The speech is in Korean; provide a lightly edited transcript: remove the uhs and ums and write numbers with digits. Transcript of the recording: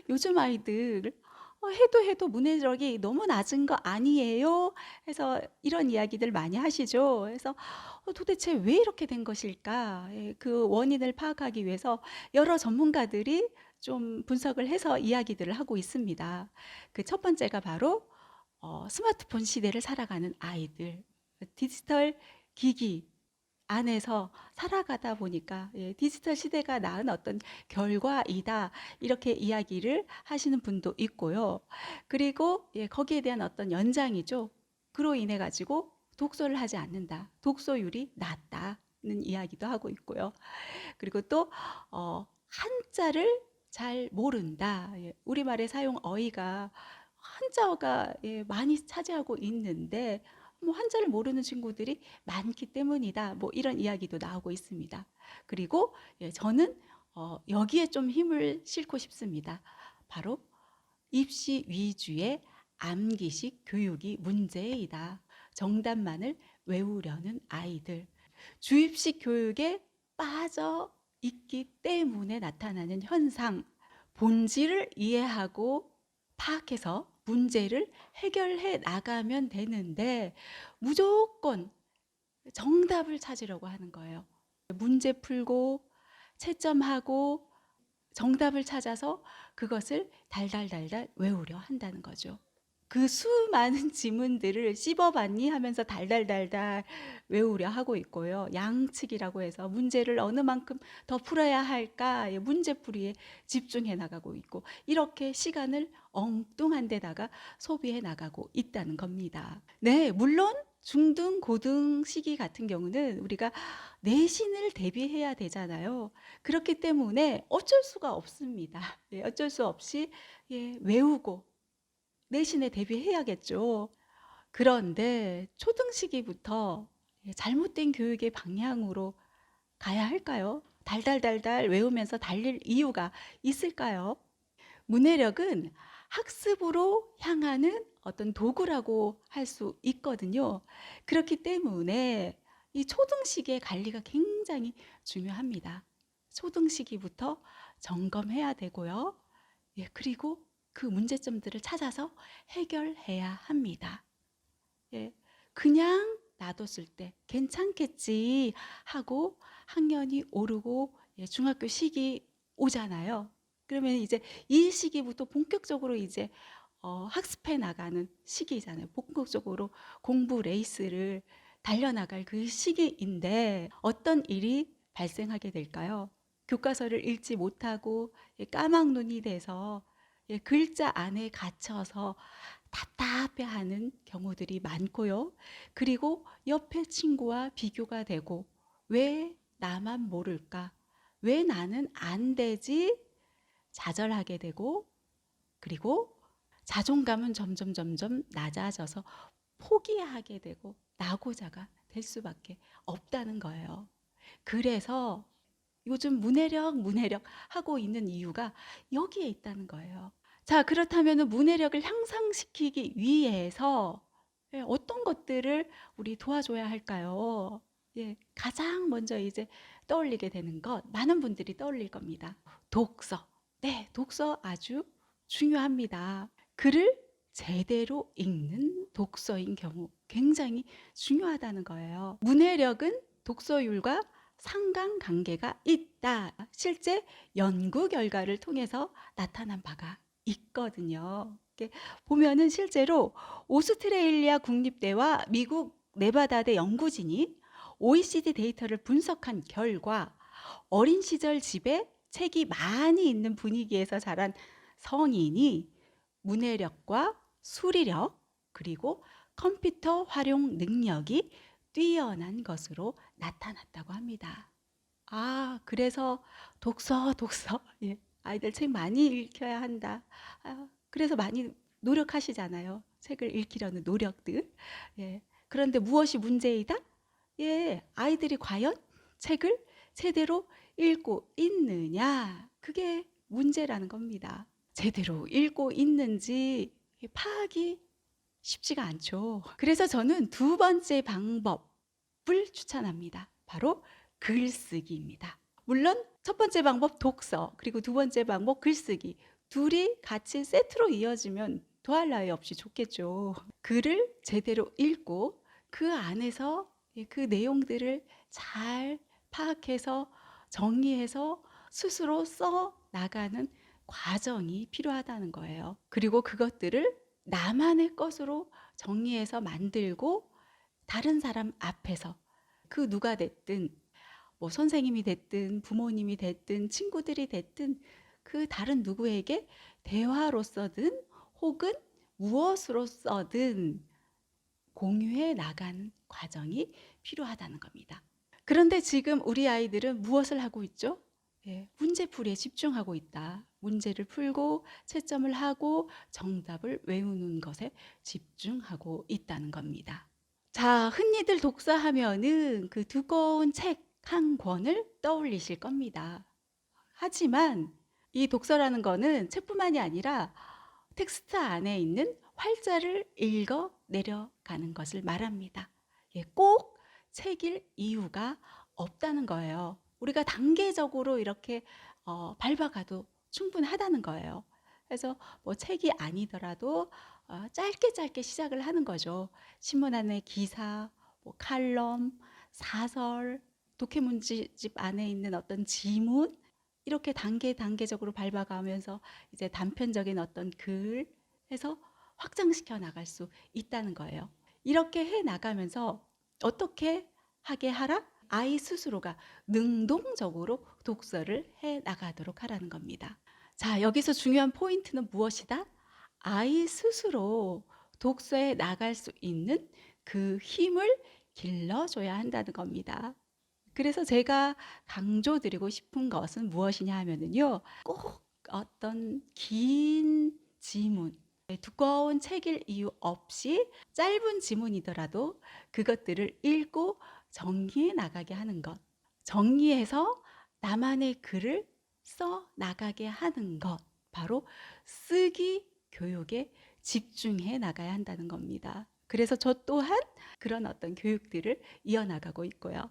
요즘 아이들 해도 문해력이 너무 낮은 거 아니에요? 해서 이런 이야기들 많이 하시죠. 그래서 도대체 왜 이렇게 된 것일까? 예, 그 원인을 파악하기 위해서 여러 전문가들이 좀 분석을 해서 이야기들을 하고 있습니다. 그 첫 번째가 바로 스마트폰 시대를 살아가는 아이들, 디지털 기기 안에서 살아가다 보니까 디지털 시대가 낳은 어떤 결과이다, 이렇게 이야기를 하시는 분도 있고요. 그리고 거기에 대한 어떤 연장이죠. 그로 인해 가지고 독서를 하지 않는다, 독서율이 낮다는 이야기도 하고 있고요. 그리고 또 한자를 잘 모른다. 우리말의 사용 어휘가 한자어가 많이 차지하고 있는데 뭐 한자를 모르는 친구들이 많기 때문이다. 뭐 이런 이야기도 나오고 있습니다. 그리고 저는 여기에 좀 힘을 싣고 싶습니다. 바로 입시 위주의 암기식 교육이 문제이다. 정답만을 외우려는 아이들. 주입식 교육에 빠져 있기 때문에 나타나는 현상, 본질을 이해하고 파악해서 문제를 해결해 나가면 되는데 무조건 정답을 찾으려고 하는 거예요. 문제 풀고 채점하고 정답을 찾아서 그것을 달달달달 외우려 한다는 거죠. 그 수많은 지문들을 씹어봤니 하면서 달달달달 외우려 하고 있고요. 양측이라고 해서 문제를 어느 만큼 더 풀어야 할까 문제풀이에 집중해 나가고 있고, 이렇게 시간을 엉뚱한 데다가 소비해 나가고 있다는 겁니다. 네, 물론 중등, 고등 시기 같은 경우는 우리가 내신을 대비해야 되잖아요. 그렇기 때문에 어쩔 수가 없습니다. 어쩔 수 없이 외우고 내신에 대비해야겠죠. 그런데 초등 시기부터 잘못된 교육의 방향으로 가야 할까요? 달달달달 외우면서 달릴 이유가 있을까요? 문해력은 학습으로 향하는 어떤 도구라고 할 수 있거든요. 그렇기 때문에 이 초등 시기의 관리가 굉장히 중요합니다. 초등 시기부터 점검해야 되고요. 그리고 그 문제점들을 찾아서 해결해야 합니다. 그냥 놔뒀을 때 괜찮겠지 하고 학년이 오르고 중학교 시기 오잖아요. 그러면 이제 이 시기부터 본격적으로 이제 학습해 나가는 시기잖아요. 본격적으로 공부 레이스를 달려나갈 그 시기인데 어떤 일이 발생하게 될까요? 교과서를 읽지 못하고 까막눈이 돼서 글자 안에 갇혀서 답답해하는 경우들이 많고요. 그리고 옆에 친구와 비교가 되고 왜 나만 모를까? 왜 나는 안 되지? 좌절하게 되고, 그리고 자존감은 점점 낮아져서 포기하게 되고 낙오자가 될 수밖에 없다는 거예요. 그래서 요즘 문해력 하고 있는 이유가 여기에 있다는 거예요. 자, 그렇다면 문해력을 향상시키기 위해서 어떤 것들을 우리 도와줘야 할까요? 가장 먼저 이제 떠올리게 되는 것, 많은 분들이 떠올릴 겁니다. 독서. 네, 독서 아주 중요합니다. 글을 제대로 읽는 독서인 경우 굉장히 중요하다는 거예요. 문해력은 독서율과 상관관계가 있다. 실제 연구 결과를 통해서 나타난 바가 있거든요. 보면은 실제로 오스트레일리아 국립대와 미국 네바다대 연구진이 OECD 데이터를 분석한 결과 어린 시절 집에 책이 많이 있는 분위기에서 자란 성인이 문해력과 수리력, 그리고 컴퓨터 활용 능력이 뛰어난 것으로 나타났다고 합니다. 그래서 독서. 아이들 책 많이 읽혀야 한다. 그래서 많이 노력하시잖아요. 책을 읽히려는 노력들. 그런데 무엇이 문제이다? 아이들이 과연 책을 제대로 읽고 있느냐? 그게 문제라는 겁니다. 제대로 읽고 있는지 파악이 쉽지가 않죠. 그래서 저는 두 번째 방법을 추천합니다. 바로 글쓰기입니다. 물론 첫 번째 방법 독서, 그리고 두 번째 방법 글쓰기, 둘이 같이 세트로 이어지면 더할 나위 없이 좋겠죠. 글을 제대로 읽고 그 안에서 그 내용들을 잘 파악해서 정리해서 스스로 써 나가는 과정이 필요하다는 거예요. 그리고 그것들을 나만의 것으로 정리해서 만들고 다른 사람 앞에서 그 누가 됐든 뭐 선생님이 됐든 부모님이 됐든 친구들이 됐든 그 다른 누구에게 대화로서든 혹은 무엇으로서든 공유해 나가는 과정이 필요하다는 겁니다. 그런데 지금 우리 아이들은 무엇을 하고 있죠? 문제풀이에 집중하고 있다. 문제를 풀고 채점을 하고 정답을 외우는 것에 집중하고 있다는 겁니다. 자, 흔히들 독서하면은 그 두꺼운 책 한 권을 떠올리실 겁니다. 하지만 이 독서라는 거는 책뿐만이 아니라 텍스트 안에 있는 활자를 읽어 내려가는 것을 말합니다. 꼭 책일 이유가 없다는 거예요. 우리가 단계적으로 이렇게 밟아가도 충분하다는 거예요. 그래서 뭐 책이 아니더라도 짧게 짧게 시작을 하는 거죠. 신문 안에 기사, 뭐 칼럼, 사설, 독해문집 안에 있는 어떤 지문, 이렇게 단계적으로 밟아가면서 이제 단편적인 어떤 글 해서 확장시켜 나갈 수 있다는 거예요. 이렇게 해 나가면서 어떻게 하게 하라? 아이 스스로가 능동적으로 독서를 해 나가도록 하라는 겁니다. 자, 여기서 중요한 포인트는 무엇이다? 아이 스스로 독서에 나갈 수 있는 그 힘을 길러줘야 한다는 겁니다. 그래서 제가 강조드리고 싶은 것은 무엇이냐 하면은요, 꼭 어떤 긴 지문, 두꺼운 책일 이유 없이 짧은 지문이더라도 그것들을 읽고 정리해 나가게 하는 것, 정리해서 나만의 글을 써 나가게 하는 것, 바로 쓰기 교육에 집중해 나가야 한다는 겁니다. 그래서 저 또한 그런 어떤 교육들을 이어나가고 있고요.